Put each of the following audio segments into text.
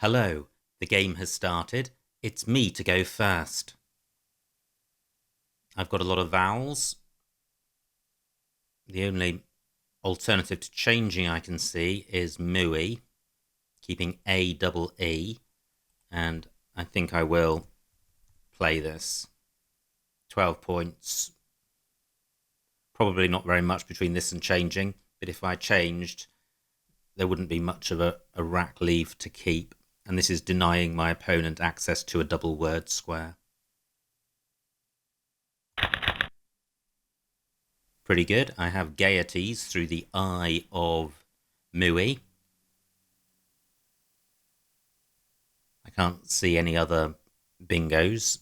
Hello, the game has started. It's me to go first. I've got a lot of vowels. The only alternative to changing I can see is mooey, keeping A double E, and I think I will play this. 12 points. Probably not very much between this and changing, but if I changed, there wouldn't be much of a rack leave to keep, and this is denying my opponent access to a double word square. Pretty good. I have gaieties through the eye of mooey. I can't see any other bingos,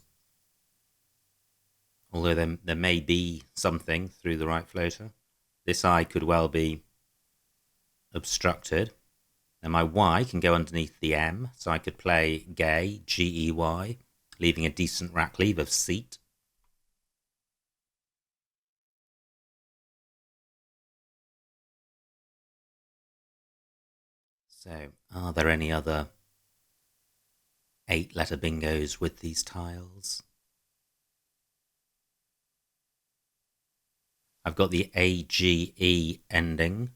although there may be something through the right floater. This eye could well be obstructed. Now my Y can go underneath the M, so I could play gay, G-E-Y, leaving a decent rack leave of seat. So, are there any other 8-letter bingos with these tiles? I've got the A-G-E ending.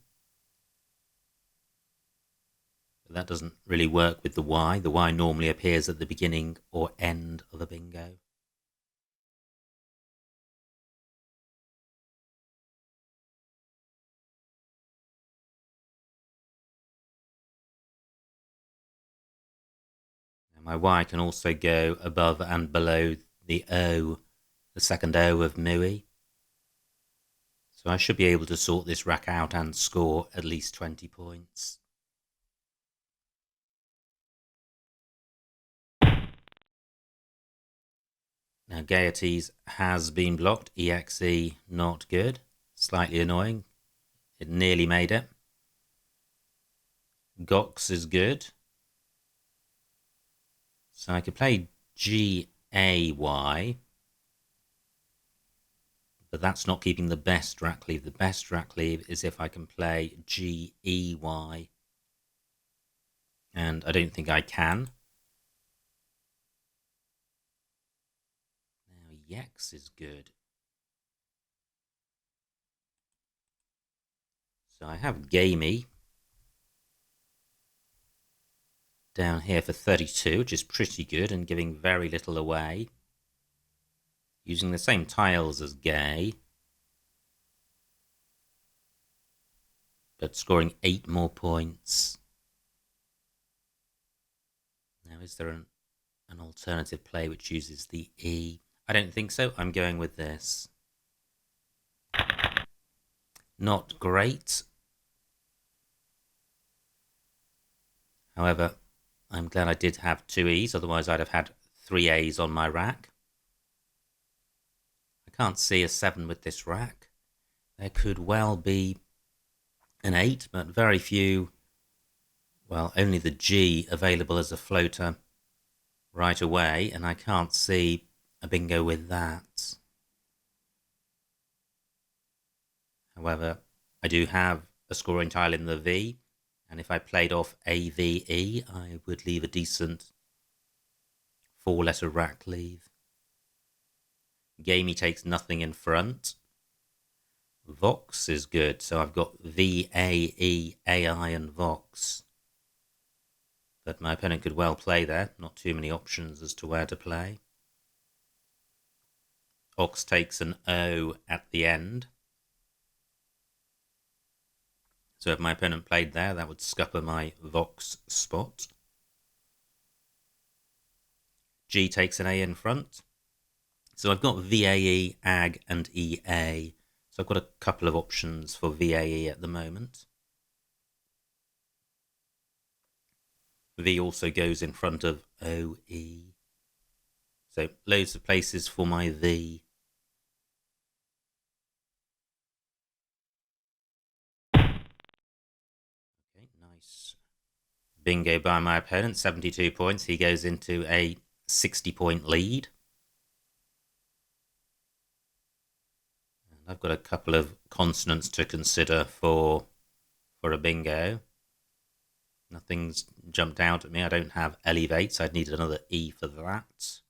But that doesn't really work with the Y. The Y normally appears at the beginning or end of a bingo. My Y can also go above and below the O, the second O of mooey. So I should be able to sort this rack out and score at least 20 points. Now gaieties has been blocked. EXE not good. Slightly annoying. It nearly made it. Gox is good. So I could play G-A-Y, but that's not keeping the best rack leave. The best rack leave is if I can play G-E-Y, and I don't think I can. Now Yex is good. So I have gamey down here for 32, which is pretty good and giving very little away. Using the same tiles as gay, but scoring 8 more points. Now, is there an alternative play which uses the E? I don't think so. I'm going with this. Not great. However, I'm glad I did have 2 E's, otherwise I'd have had 3 A's on my rack. I can't see a 7 with this rack. There could well be an 8, but very few, well, only the G available as a floater right away, and I can't see a bingo with that. However, I do have a scoring tile in the V, and if I played off AVE, I would leave a decent 4-letter rack leave. Gamey takes nothing in front. Vox is good, so I've got VAE, AI, and Vox. But my opponent could well play there. Not too many options as to where to play. Ox takes an O at the end. So if my opponent played there, that would scupper my Vox spot. G takes an A in front. So I've got VAE, AG, and EA. So I've got a couple of options for VAE at the moment. V also goes in front of OE. So loads of places for my V. Okay, nice bingo by my opponent, 72 points. He goes into a 60-point lead. And I've got a couple of consonants to consider for a bingo. Nothing's jumped out at me. I don't have elevate, so I'd need another E for that. Is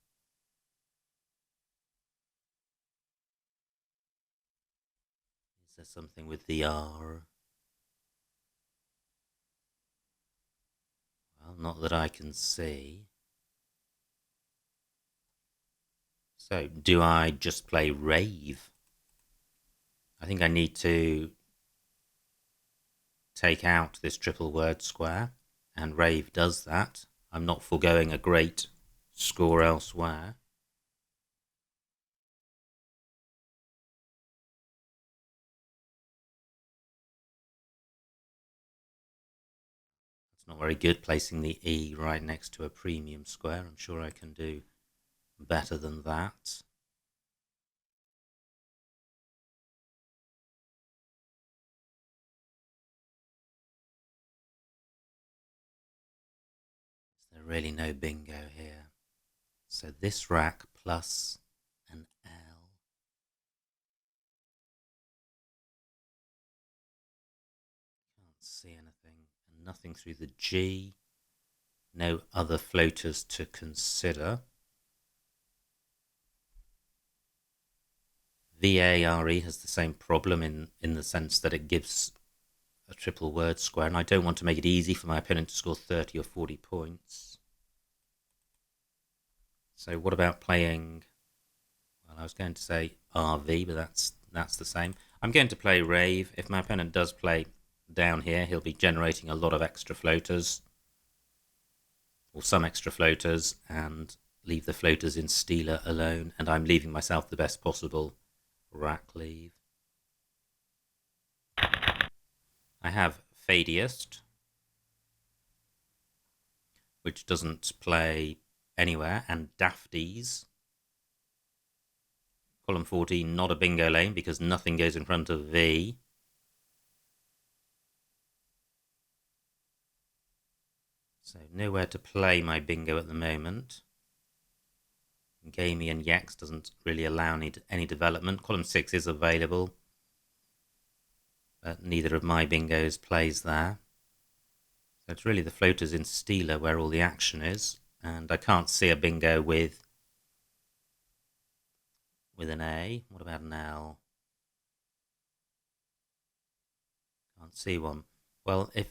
there something with the R? Well, not that I can see. So, do I just play rave? I think I need to take out this triple word square, and rave does that. I'm not foregoing a great score elsewhere. It's not very good placing the E right next to a premium square. I'm sure I can do better than that. Is there really no bingo here? So this rack plus an L. Can't see anything. And nothing through the G. No other floaters to consider. VARE has the same problem in the sense that it gives a triple word square, and I don't want to make it easy for my opponent to score 30 or 40 points. So what about playing, well, I was going to say RV, but that's the same. I'm going to play rave. If my opponent does play down here, he'll be generating a lot of extra floaters, or some extra floaters, and leave the floaters in Steeler alone, and I'm leaving myself the best possible rack leave. I have Fadiest, which doesn't play anywhere, and Dafties. Column 14, not a bingo lane because nothing goes in front of V. So nowhere to play my bingo at the moment. Gamey and Yex doesn't really allow any development. Column 6 is available, but neither of my bingos plays there. So it's really the floaters in Steeler where all the action is, and I can't see a bingo with an A. What about an L? Can't see one. Well, if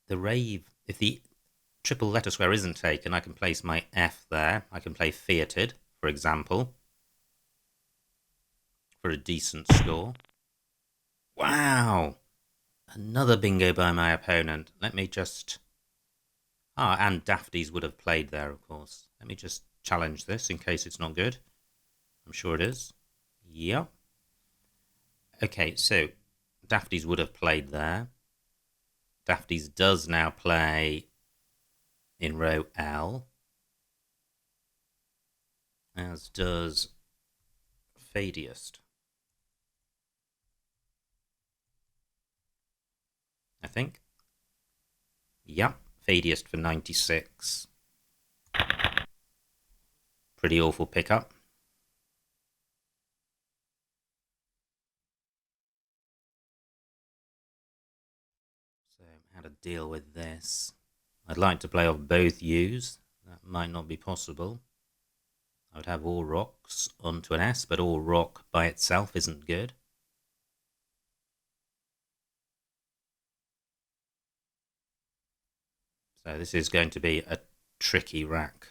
the triple letter square isn't taken, I can place my F there. I can play Fiated, for example, for a decent score. Wow! Another bingo by my opponent. Let me just... and Dafties would have played there, of course. Let me just challenge this in case it's not good. I'm sure it is. Yep. Okay, so Dafties would have played there. Dafties does now play in row L, as does Fadiest. I think. Yep, Fadiest for 96. Pretty awful pickup. So, how to deal with this? I'd like to play off both U's. That might not be possible. I would have all rocks onto an S, but all rock by itself isn't good. So this is going to be a tricky rack.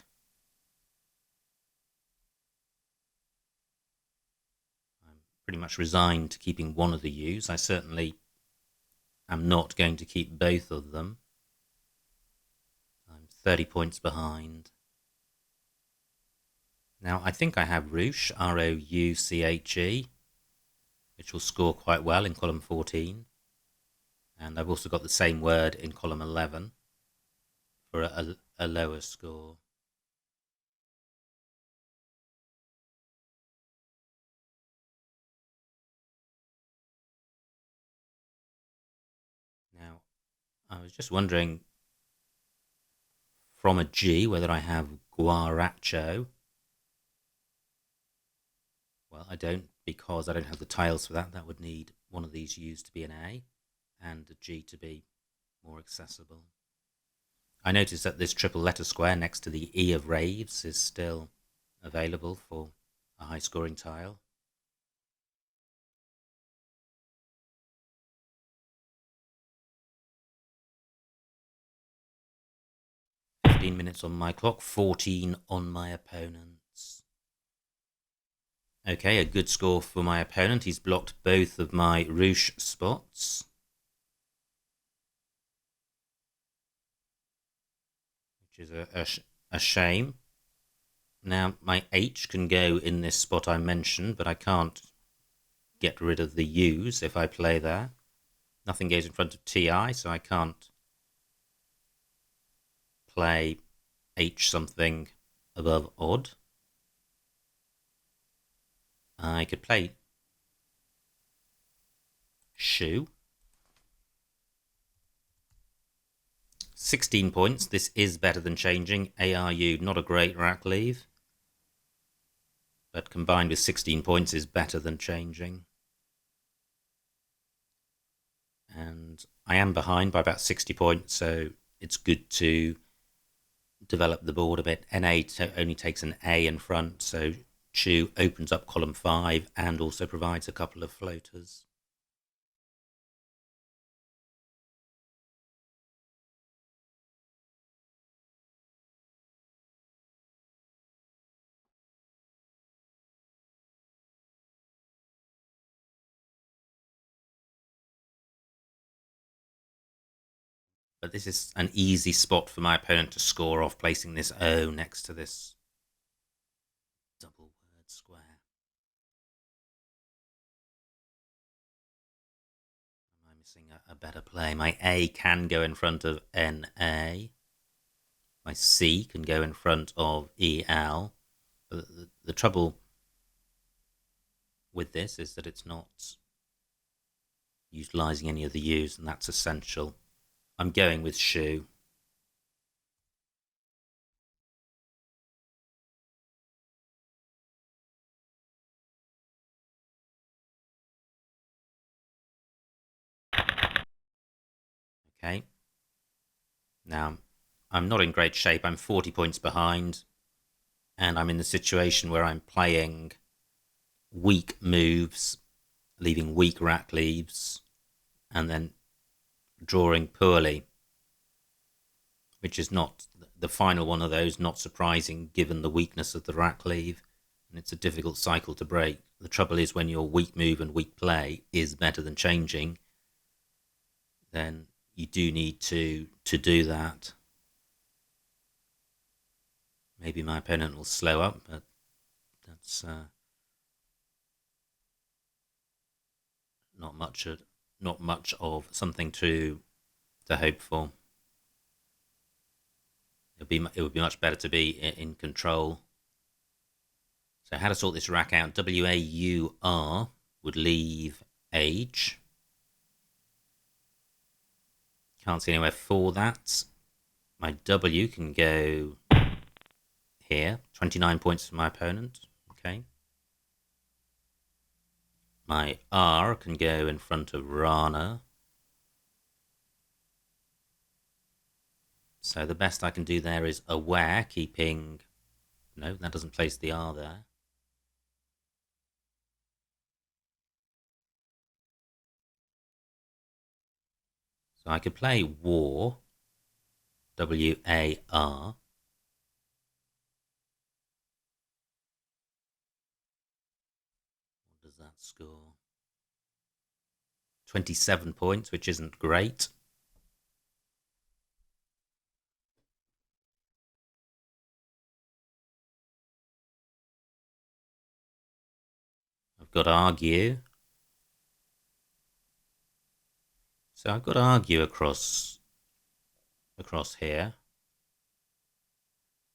I'm pretty much resigned to keeping one of the U's. I certainly am not going to keep both of them. I'm 30 points behind. Now, I think I have Rouche, R-O-U-C-H-E, which will score quite well in column 14. And I've also got the same word in column 11 for a lower score. Now, I was just wondering from a G whether I have Guaracho. Well, I don't, because I don't have the tiles for that. That would need one of these U's to be an A and a G to be more accessible. I noticed that this triple letter square next to the E of raves is still available for a high scoring tile. Minutes on my clock, 14 on my opponent's. Okay, a good score for my opponent. He's blocked both of my ruche spots. Which is a shame. Now, my H can go in this spot I mentioned, but I can't get rid of the U's if I play there. Nothing goes in front of TI, so I can't play H something above odd. I could play shoe. 16 points. This is better than changing. ARU, not a great rack leave. But combined with 16 points is better than changing. And I am behind by about 60 points, so it's good to develop the board a bit. NA only takes an A in front, so Chu opens up column 5 and also provides a couple of floaters. But this is an easy spot for my opponent to score off, placing this O next to this double word square. Am I missing a better play? My A can go in front of NA. My C can go in front of EL. But the trouble with this is that it's not utilizing any of the U's, and that's essential. I'm going with shoe. Okay. Now, I'm not in great shape. I'm 40 points behind, and I'm in the situation where I'm playing weak moves, leaving weak rack leaves, and then drawing poorly, which is not the final one of those, not surprising given the weakness of the rack leave, and it's a difficult cycle to break. The trouble is when your weak move and weak play is better than changing, then you do need to do that. Maybe my opponent will slow up, but that's not much of something to hope for. It would be much better to be in control. So how to sort this rack out? WAUR would leave age. Can't see anywhere for that. My W can go here. 29 points for my opponent. Okay. My R can go in front of Rana. So the best I can do there is aware, keeping... No, that doesn't place the R there. So I could play war, WAR. What does that score? 27 points, which isn't great. I've got argue. So I've got argue across here.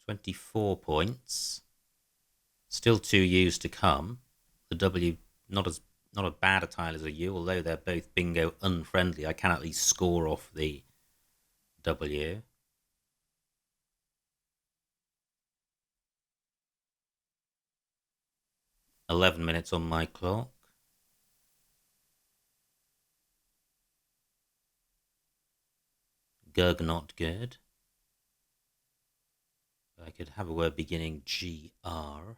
24 points. Still 2 U's to come. The W not as bad a tile as a U, although they're both bingo unfriendly. I can at least score off the W. $11 on my clock. Gug not good. could have a word beginning GR.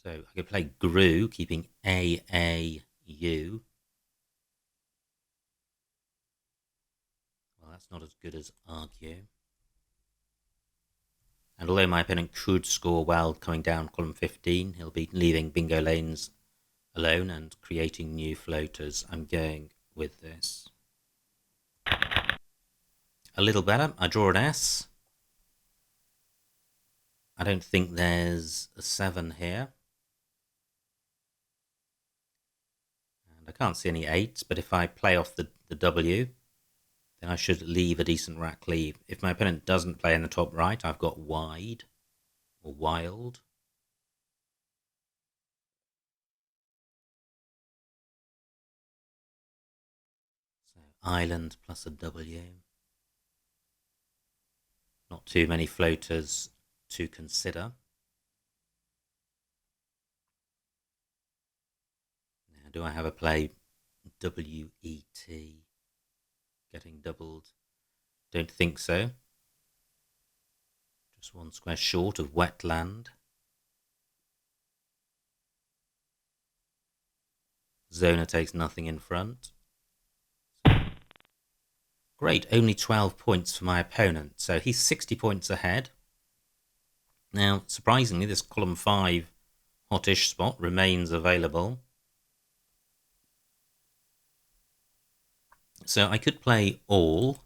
So I could play grew, keeping AAU. Well, that's not as good as argue. And although my opponent could score well coming down column 15, he'll be leaving bingo lanes alone and creating new floaters. I'm going with this. A little better. I draw an S. I don't think there's a 7 here. And I can't see any 8s, but if I play off the W, then I should leave a decent rack leave. If my opponent doesn't play in the top right, I've got wide or wild. So island plus a W. Not too many floaters to consider. Now, do I have a play WET? Getting doubled? Don't think so. Just one square short of wetland. Zona takes nothing in front. Great, only 12 points for my opponent, so he's 60 points ahead. Now, surprisingly, this column 5 hottish spot remains available. So I could play all,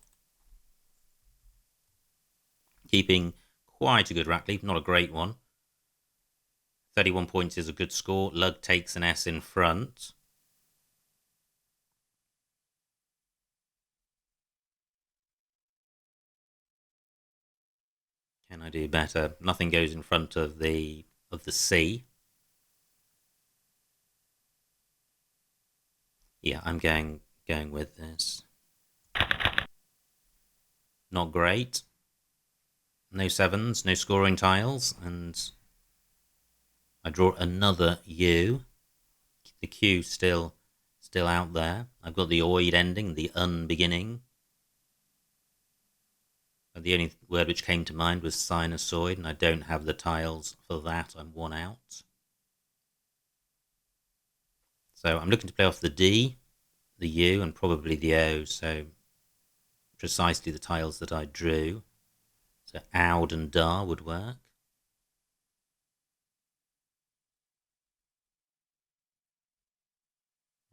keeping quite a good rack lead, not a great one. 31 points is a good score. Lug takes an S in front. Can I do better? Nothing goes in front of the C. Yeah, I'm going with this. Not great. No 7s, no scoring tiles, and I draw another U. The Q still out there. I've got the oid ending, the beginning. The only word which came to mind was sinusoid, and I don't have the tiles for that. I'm one out. So I'm looking to play off the D, the U, and probably the O. So precisely the tiles that I drew. So Aud and Dar would work.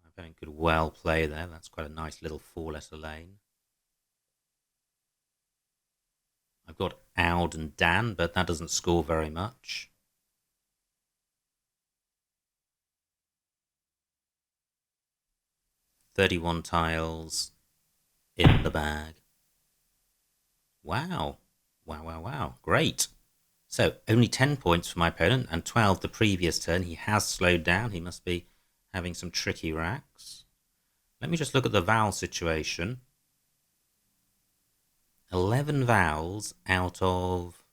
My opponent could well play there. That's quite a nice little 4-letter lane. I've got Aud and Dan, but that doesn't score very much. "31 tiles in the bag." Wow. Wow. Great. So only 10 points for my opponent and 12 the previous turn. He has slowed down. He must be having some tricky racks. Let me just look at the vowel situation. 11 vowels out of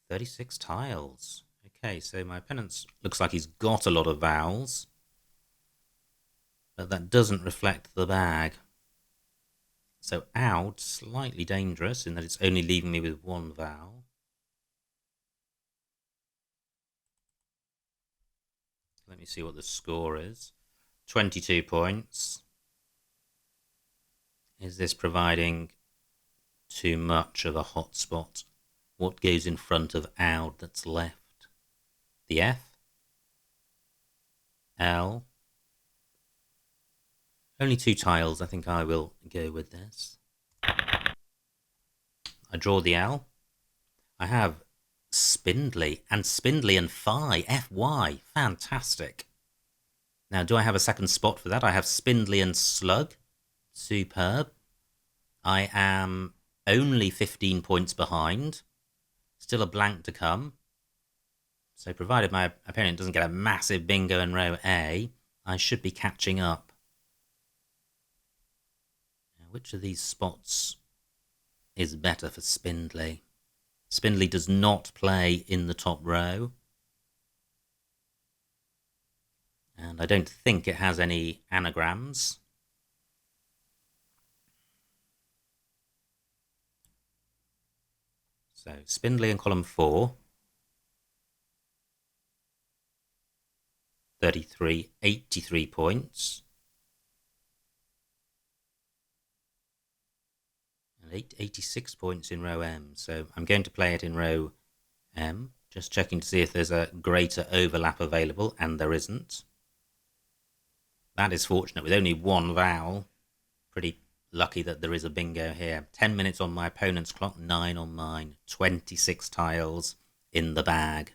36 tiles. Okay, so my opponent looks like he's got a lot of vowels, but that doesn't reflect the bag. So out, slightly dangerous in that it's only leaving me with one vowel. Let me see what the score is. 22 points. Is this providing too much of a hotspot? What goes in front of Aud that's left? The F? L? Only 2 tiles. I think I will go with this. I draw the L. I have Spindly and Phi. FY. Fantastic. Now, do I have a second spot for that? I have Spindly and Slug. Superb. I am only 15 points behind. Still a blank to come. So provided my opponent doesn't get a massive bingo in row A, I should be catching up. Now, which of these spots is better for Spindly? Spindly does not play in the top row. And I don't think it has any anagrams. So Spindly in column 4. 33, 83 points. And 86 points in row M. So I'm going to play it in row M. Just checking to see if there's a greater overlap available, and there isn't. That is fortunate with only one vowel. Pretty lucky that there is a bingo here. 10 minutes on my opponent's clock, 9 on mine. 26 tiles in the bag.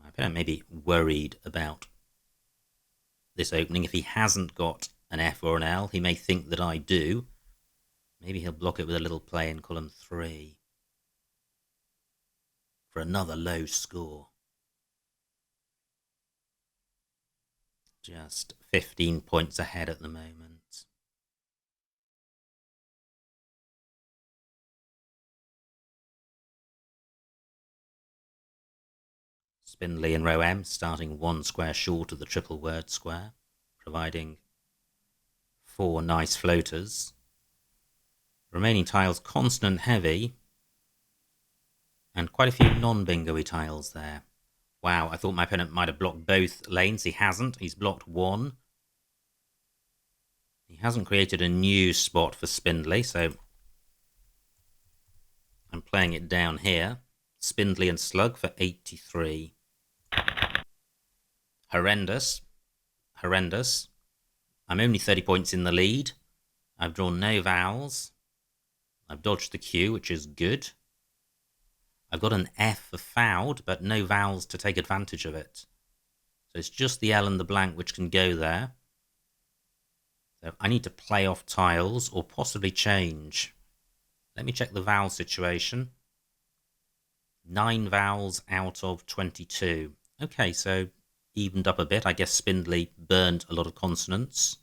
My opponent may be worried about this opening. If he hasn't got an F or an L, he may think that I do. Maybe he'll block it with a little play in column 3 for another low score. Just 15 points ahead at the moment. Spindly in row M, starting 1 square short of the triple word square, providing 4 nice floaters. Remaining tiles consonant heavy, and quite a few non-bingo-y tiles there. Wow, I thought my opponent might have blocked both lanes. He hasn't. He's blocked one. He hasn't created a new spot for Spindly, so I'm playing it down here. Spindly and Slug for 83. Horrendous. Horrendous. I'm only 30 points in the lead. I've drawn no vowels. I've dodged the Q, which is good. I've got an F for fouled, but no vowels to take advantage of it. So it's just the L and the blank which can go there. So I need to play off tiles or possibly change. Let me check the vowel situation. 9 vowels out of 22. Okay, so evened up a bit. I guess Spindly burned a lot of consonants.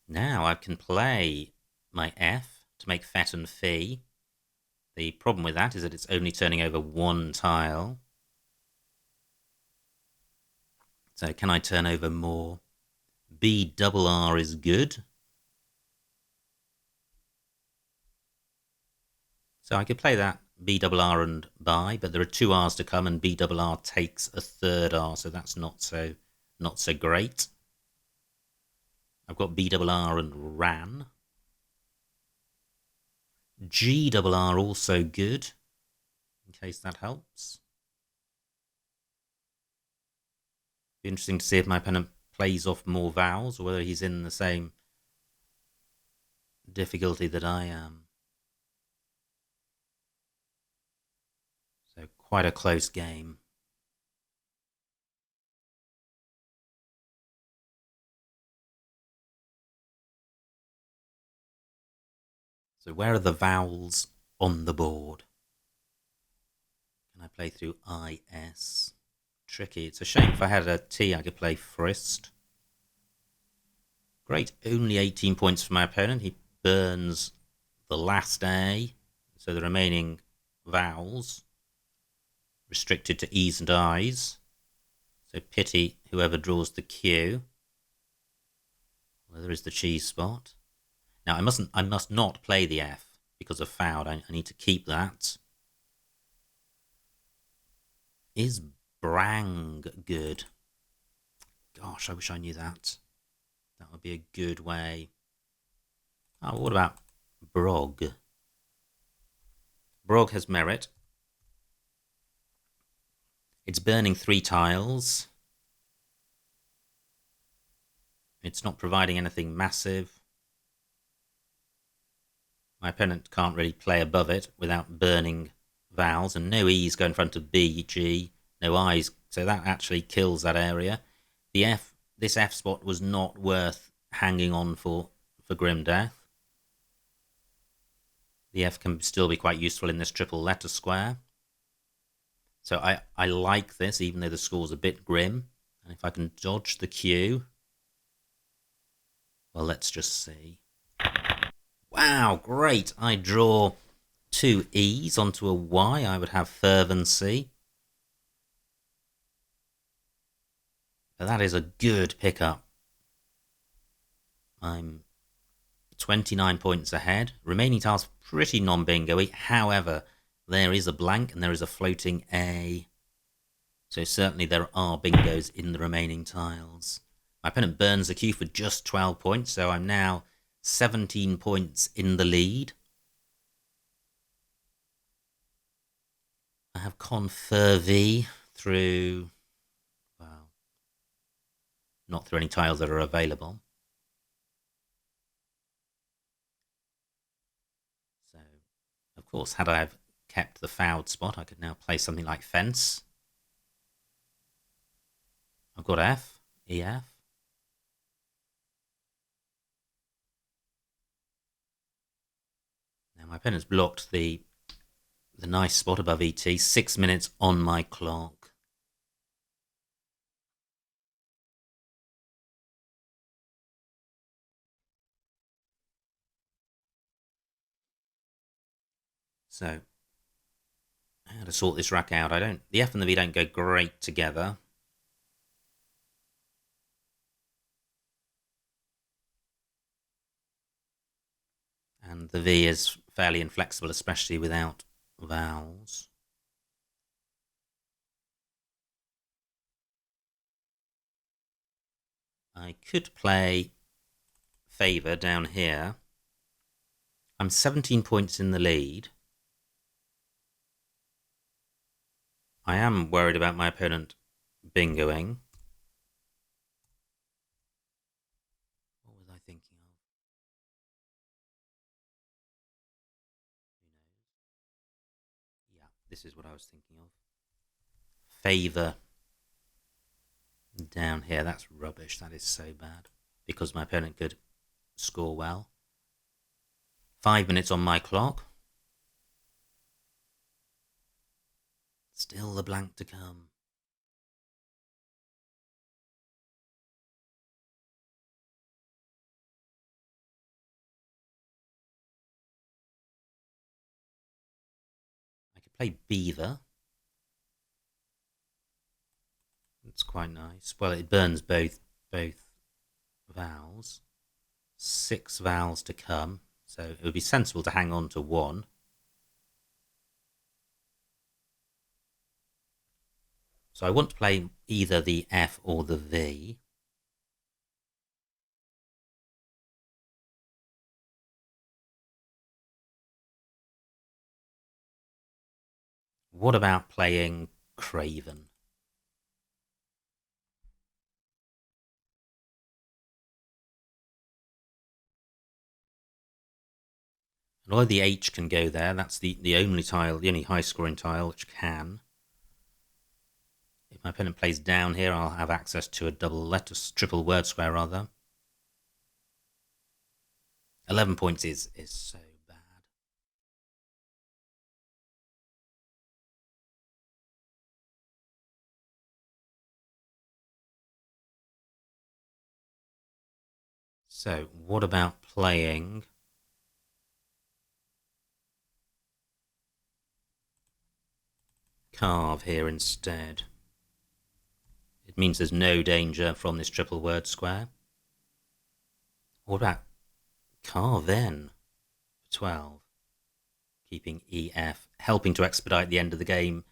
Now I can play my F to make fet and fee. The problem with that is that it's only turning over 1 tile. So can I turn over more? BRR is good. So I could play that BRR and buy, but there are 2 R's to come, and BRR takes a 3rd R, so that's not so great. I've got BRR and ran. GRR also good, in case that helps. Be interesting to see if my opponent plays off more vowels, or whether he's in the same difficulty that I am. So quite a close game. So where are the vowels on the board? Can I play through IS? Tricky. It's a shame. If I had a T, I could play Frist. Great. Only 18 points for my opponent. He burns the last A. So the remaining vowels restricted to E's and I's. So pity whoever draws the Q. Well, there is the cheese spot. Now I must not play the F because of fouled. I need to keep that. Is Brang good? Gosh, I wish I knew that. That would be a good way. Oh, what about Brog? Brog has merit. It's burning 3 tiles. It's not providing anything massive. My opponent can't really play above it without burning vowels, and no E's go in front of B, G, no I's, so that actually kills that area. This F spot was not worth hanging on for grim death. The F can still be quite useful in this triple letter square. So I like this, even though the score's a bit grim. And if I can dodge the Q, well, let's just see. Wow, great. I draw 2 E's onto a Y. I would have fervency. But that is a good pickup. I'm 29 points ahead. Remaining tiles pretty non-bingo-y. However, there is a blank and there is a floating A. So certainly there are bingos in the remaining tiles. My opponent burns the queue for just 12 points, so I'm now 17 points in the lead. I have Confer V through, well, not through any tiles that are available. So, of course, had I have kept the fouled spot, I could now play something like Fence. I've got F, EF. Now my opponent's blocked the nice spot above ET, 6 minutes on my clock. So, how to sort this rack out? The F and the V don't go great together. And the V is fairly inflexible, especially without vowels. I could play Favour down here. I'm 17 points in the lead. I am worried about my opponent bingoing. What was I thinking of? Who knows? Yeah, this is what I was thinking of. Favour down here. That's rubbish. That is so bad. Because my opponent could score well. 5 minutes on my clock. Still the blank to come. I could play Beaver. It's quite nice. Well, it burns both vowels. 6 vowels to come. So it would be sensible to hang on to one. So I want to play either the F or the V. What about playing Craven? And although the H can go there, that's the only tile, the only high scoring tile which can. If my opponent plays down here, I'll have access to a triple word square rather. 11 points is so bad. So what about playing Carve here instead? It means there's no danger from this triple word square. What about Carve then? 12. Keeping EF, helping to expedite the end of the game,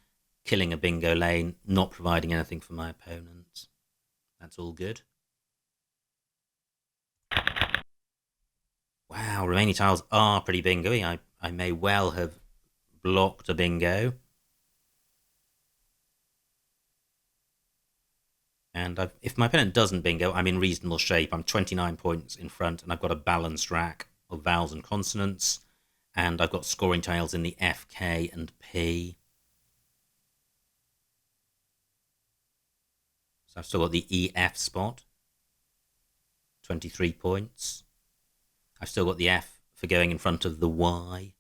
killing a bingo lane, not providing anything for my opponent. That's all good. Wow, remaining tiles are pretty bingo-y. I may well have blocked a bingo. And if my opponent doesn't bingo, I'm in reasonable shape. I'm 29 points in front, and I've got a balanced rack of vowels and consonants. And I've got scoring tiles in the F, K, and P. So I've still got the EF spot. 23 points. I've still got the F for going in front of the Y.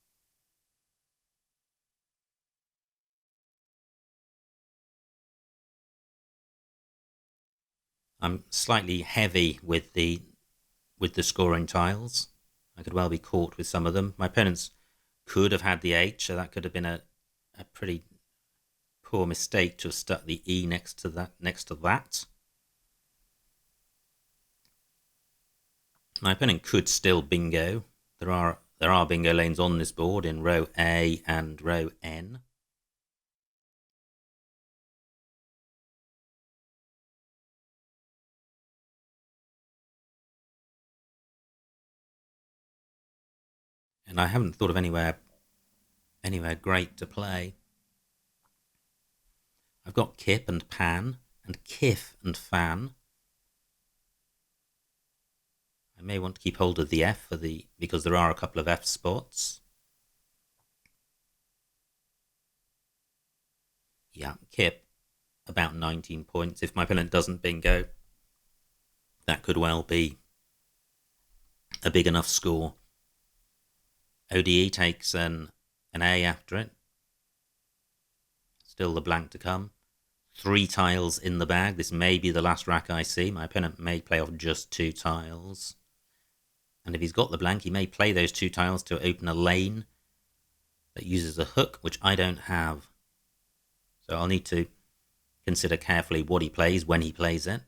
I'm slightly heavy with the scoring tiles. I could well be caught with some of them. My opponents could have had the H, so that could have been a pretty poor mistake to have stuck the E next to that. My opponent could still bingo. There are bingo lanes on this board in row A and row N. And I haven't thought of anywhere great to play. I've got Kip and Pan and Kif and Fan. I may want to keep hold of the F because there are a couple of F spots. Yeah, Kip, about 19 points. If my opponent doesn't bingo, that could well be a big enough score. ODE takes an A after it. Still the blank to come. 3 tiles in the bag. This may be the last rack I see. My opponent may play off just 2 tiles. And if he's got the blank, he may play those 2 tiles to open a lane that uses a hook, which I don't have. So I'll need to consider carefully what he plays when he plays it.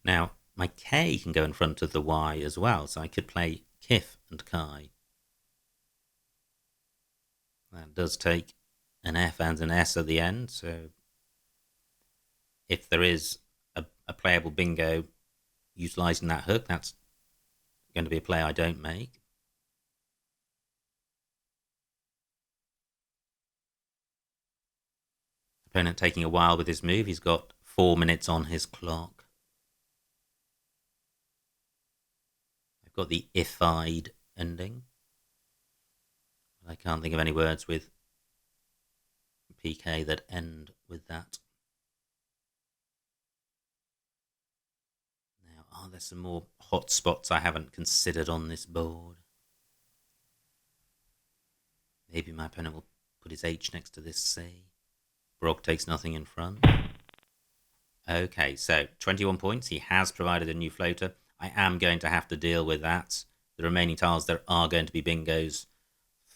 Now, my K can go in front of the Y as well, so I could play Kif and Kai. That does take an F and an S at the end, so if there is a playable bingo utilising that hook, that's going to be a play I don't make. Opponent taking a while with his move. He's got 4 minutes on his clock. I've got the if-I'd ending. I can't think of any words with PK that end with that. Now, are there some more hot spots I haven't considered on this board? Maybe my opponent will put his H next to this C. Brog takes nothing in front. Okay, so 21 points. He has provided a new floater. I am going to have to deal with that. The remaining tiles, there are going to be bingos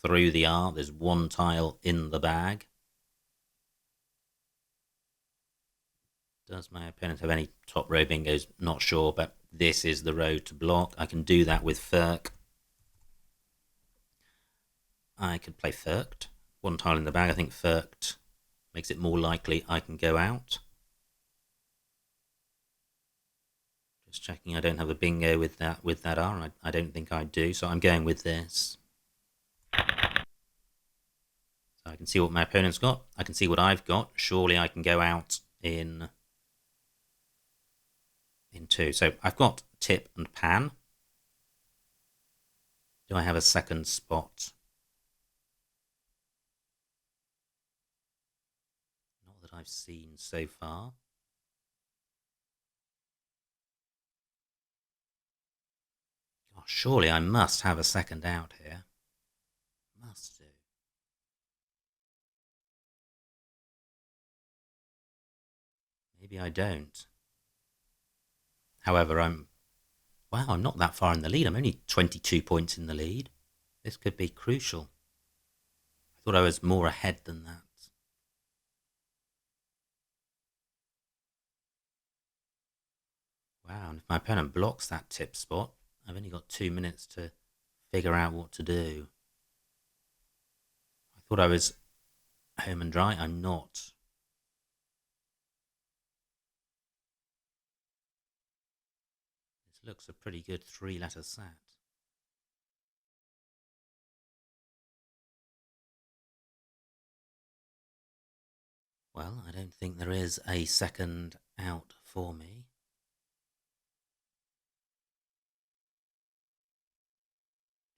through the R. There's 1 tile in the bag. Does my opponent have any top row bingos? Not sure, but this is the row to block. I can do that with Ferk. I could play Ferked. 1 tile in the bag. I think Ferked makes it more likely I can go out. Just checking I don't have a bingo with that R, and I don't think I do, so I'm going with this. So I can see what my opponent's got. I can see what I've got. Surely I can go out in 2. So I've got Tip and Pan. Do I have a second spot? Not that I've seen so far. Oh, surely I must have a second out here. Must do. Maybe I don't. However, I'm not that far in the lead. I'm only 22 points in the lead. This could be crucial. I thought I was more ahead than that. Wow, and if my opponent blocks that tip spot, I've only got 2 minutes to figure out what to do. I thought I was home and dry. I'm not. This looks a pretty good 3-letter sat. Well, I don't think there is a second out for me.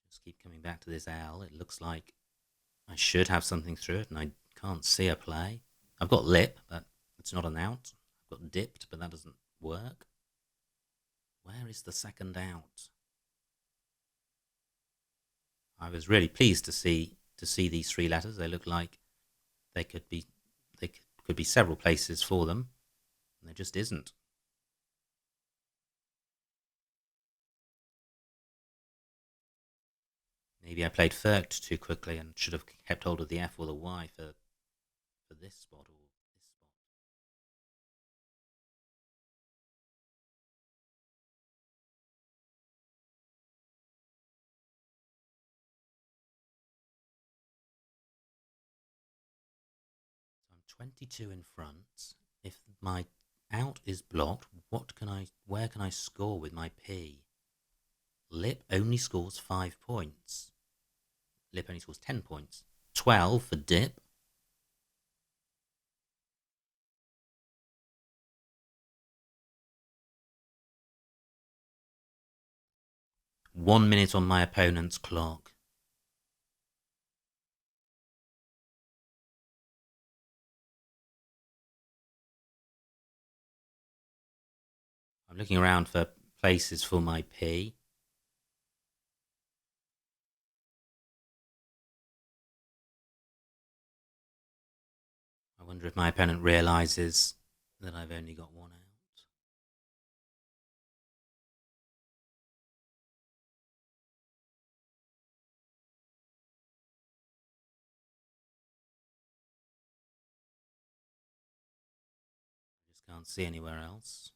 Just keep coming back to this L. It looks like I should have something through it, and I can't see a play. I've got lip, but it's not an out. I've got dipped, but that doesn't work. Where is the second out? I was really pleased to see these 3 letters. They look like they could be several places for them, and there just isn't. Maybe I played Ferked too quickly and should have kept hold of the F or the Y for this spot, or 22 in front. If my out is blocked, where can I score with my P? Lip only scores 5 points. Lip only scores 10 points. 12 for dip. One minute on my opponent's clock. I'm looking around for places for my P. I wonder if my opponent realises that I've only got one out. I just can't see anywhere else.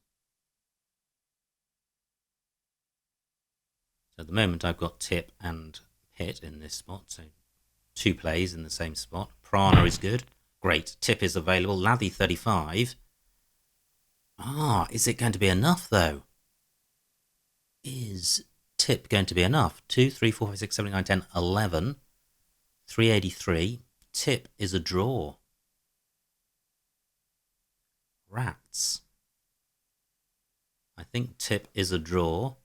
So at the moment I've got tip and hit in this spot, so 2 plays in the same spot. Prana is good. Great. Tip is available. Lathy 35. Is it going to be enough though? Is tip going to be enough? 2, 3, 4, 5, 6, 7, 8, 9, 10, 11. 383. Tip is a draw. Rats. I think tip is a draw.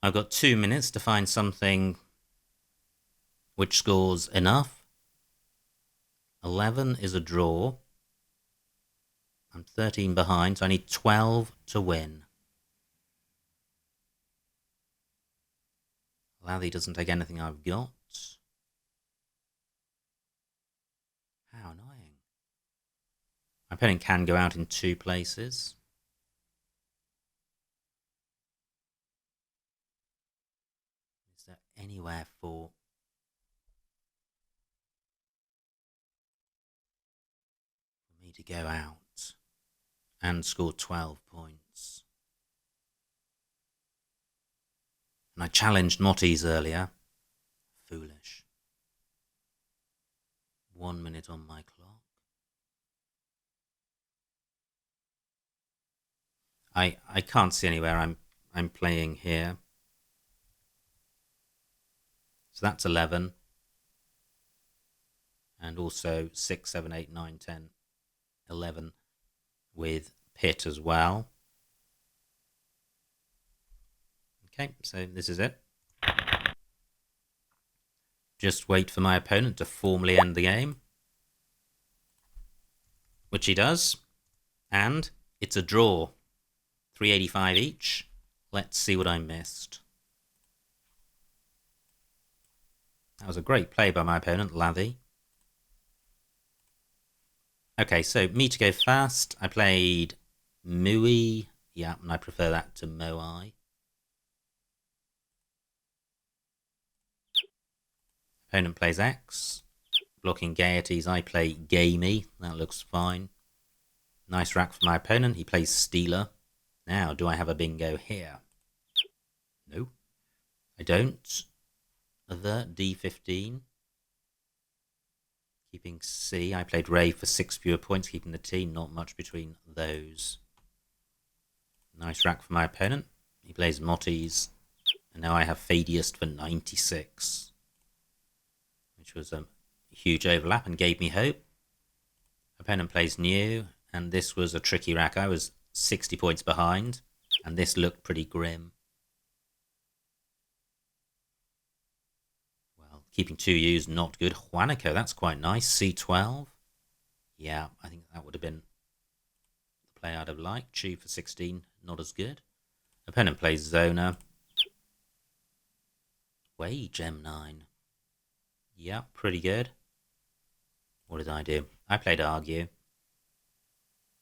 I've got 2 minutes to find something which scores enough. 11 is a draw. I'm 13 behind, so I need 12 to win. Lathy doesn't take anything I've got. How annoying. My opponent can go out in 2 places. Is there anywhere for me to go out and score 12 points? And I challenged Motties earlier. Foolish. 1 minute on my clock. I can't see anywhere I'm playing here. So that's 11. And also 6, 7, 8, 9, 10, 11 with pit as well. Okay, so this is it. Just wait for my opponent to formally end the game. Which he does. And it's a draw. 385 each. Let's see what I missed. That was a great play by my opponent, Lathy. Okay, so me to go fast. I played Mui. Yeah, and I prefer that to Moai. Opponent plays X. Blocking Gaieties, I play Gamey. That looks fine. Nice rack for my opponent. He plays Stealer. Now, do I have a bingo here? No, I don't. Avert D15. Keeping C. I played Ray for 6 fewer points, keeping the T. Not much between those. Nice rack for my opponent. He plays Motties. And now I have Fadiest for 96. Which was a huge overlap and gave me hope. Opponent plays New. And this was a tricky rack. I was 60 points behind. And this looked pretty grim. Well, keeping 2 U's not good. Juanico, that's quite nice. C12. Yeah, I think that would have been the play I'd have liked. Chew for 16, not as good. Opponent plays Zona. Way Gem 9. Yeah, pretty good. What did I do? I played Argue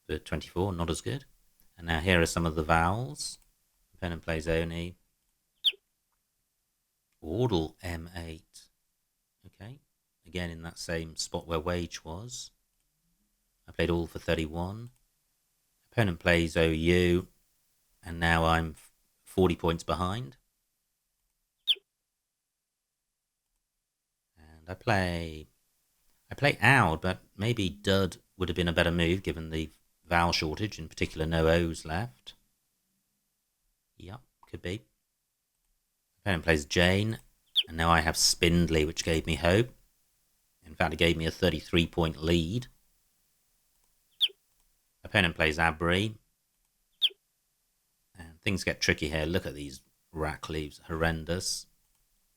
for 24, not as good. And now here are some of the vowels. Opponent plays Oni. Ordle M8. Okay, again in that same spot where Wage was. I played all for 31. Opponent plays OU. And now I'm 40 points behind. And I I play Owl, but maybe Dud would have been a better move given the vowel shortage, in particular no O's left. Yep, could be. Opponent plays Jane, and now I have Spindly, which gave me hope. In fact, it gave me a 33-point lead. Opponent plays Abri. And things get tricky here. Look at these rack leaves, horrendous.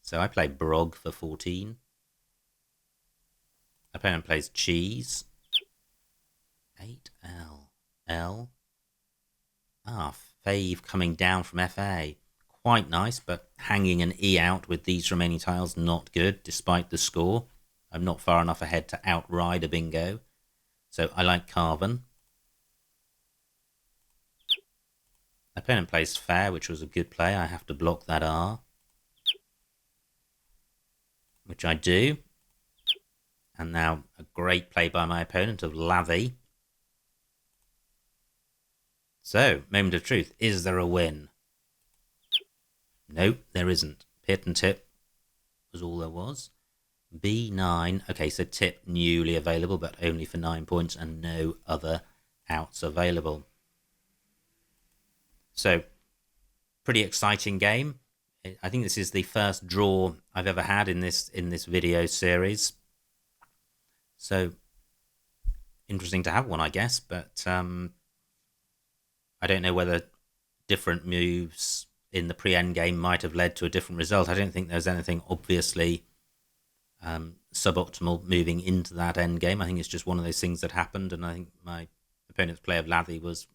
So I play Brog for 14. Opponent plays Cheese. 8L. L. Fave coming down from FA. Quite nice, but hanging an E out with these remaining tiles, not good, despite the score. I'm not far enough ahead to outride a bingo. So I like Carven. Opponent plays Fair, which was a good play. I have to block that R. Which I do. And now a great play by my opponent of Lathy. So, moment of truth. Is there a win? Nope, there isn't. Pit and Tip was all there was. B9. Okay, so Tip newly available, but only for 9 points and no other outs available. So, pretty exciting game. I think this is the first draw I've ever had in this video series. So, interesting to have one, I guess, but I don't know whether different moves in the pre-end game might have led to a different result. I don't think there's anything obviously suboptimal moving into that end game. I think it's just one of those things that happened, and I think my opponent's play of Lathy was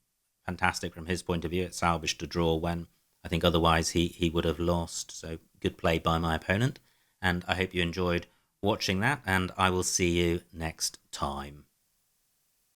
fantastic from his point of view. It salvaged a draw when I think otherwise he would have lost. So good play by my opponent, and I hope you enjoyed watching that, and I will see you next time.